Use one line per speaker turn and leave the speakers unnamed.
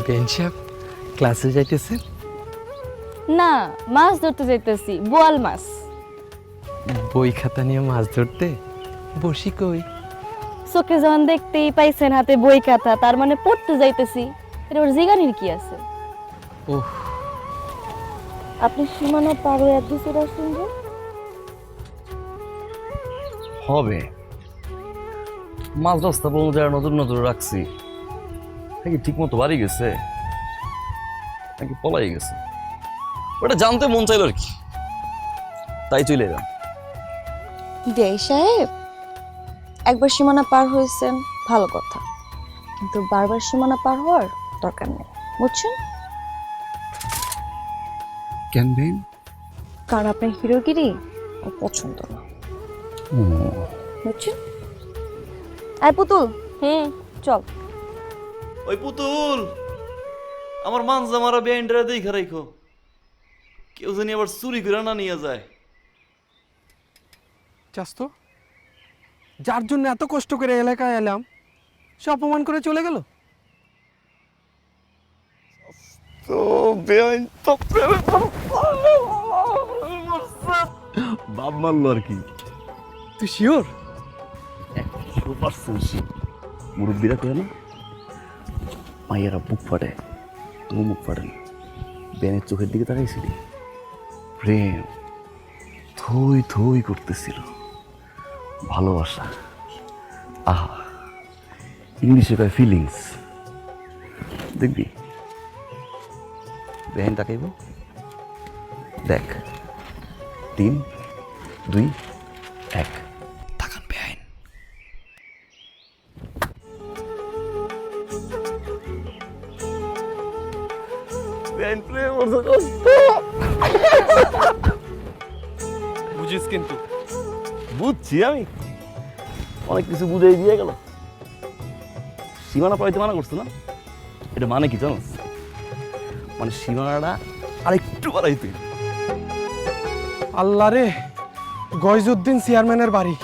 Ben সাহেব ক্লাসে যাইতেছেন?
না, মাছ ধরতে যাইতেছি, বোয়াল মাছ।
বই খাতা নিয়ে মাছ ধরতে? বসি কই?
চোখে যখন দেখতেই পাইছেন হাতে বই খাতা, তার মানে পড়তে যাইতেছি। এটা ওর জিগানির কি আছে?
ওহ,
আপনি সীমানা পার হয়ে এত দূর আসছেন যে?
হবে মাছ রাস্তা পর্যন্ত যারা নজর নজর রাখছি নাকি ঠিক মতো বাড়ি গেছে নাকি পলাই গেছে, ওটা জানতে মন চাইল আর কি, তাই চলে এলাম।
দেই সাহেব, একবার সীমানা পার হয়েছেন ভালো কথা, কিন্তু বারবার সীমানা পার হওয়ার দরকার নেই, বুঝছেন?
কেন বেন?
কারণ আপনার হিরোগিরি ও পছন্দ না, বুঝছেন? আয় পুতুল, চল।
ওই পুতুল, আমার মানজা মারা ব্যান্ডরা দেখে রাখো, কেউ জানি আবার চুরি করে না নিয়ে যায়।
চাস তো যার জন্য এত কষ্ট করে এলাকায় এলাম সে অপমান করে চলে গেল।
তো বেআইন তো বাপ মারলো আর কি।
তুই শিওর?
100% মুরব্বীরা করে না, মাইয়ারা বুক ফাটে, তুমি মুখ ফাটে না। বেনের চোখের দিকে তাকাইছিলি, প্রেম থই থই করতেছিল, ভালোবাসা, আহা, ইংলিশে কয় ফিলিংস। দেখবি বেহেন তাকাইব, দেখ 3, 2, 1 তাকান বেহেন। বেহেন প্রেম
বুঝিস কিন্তু
বুঝছি, আমি অনেক কিছু বুঝাই দিয়ে গেল। সীমানা পাইতে মানা করছো না, এটা মানে কি জানো? মানে সীমানাটা আরেকটু বাড়াইতে।
আল্লাহ রে, গয়জউদ্দিন চেয়ারম্যানের বাড়ি।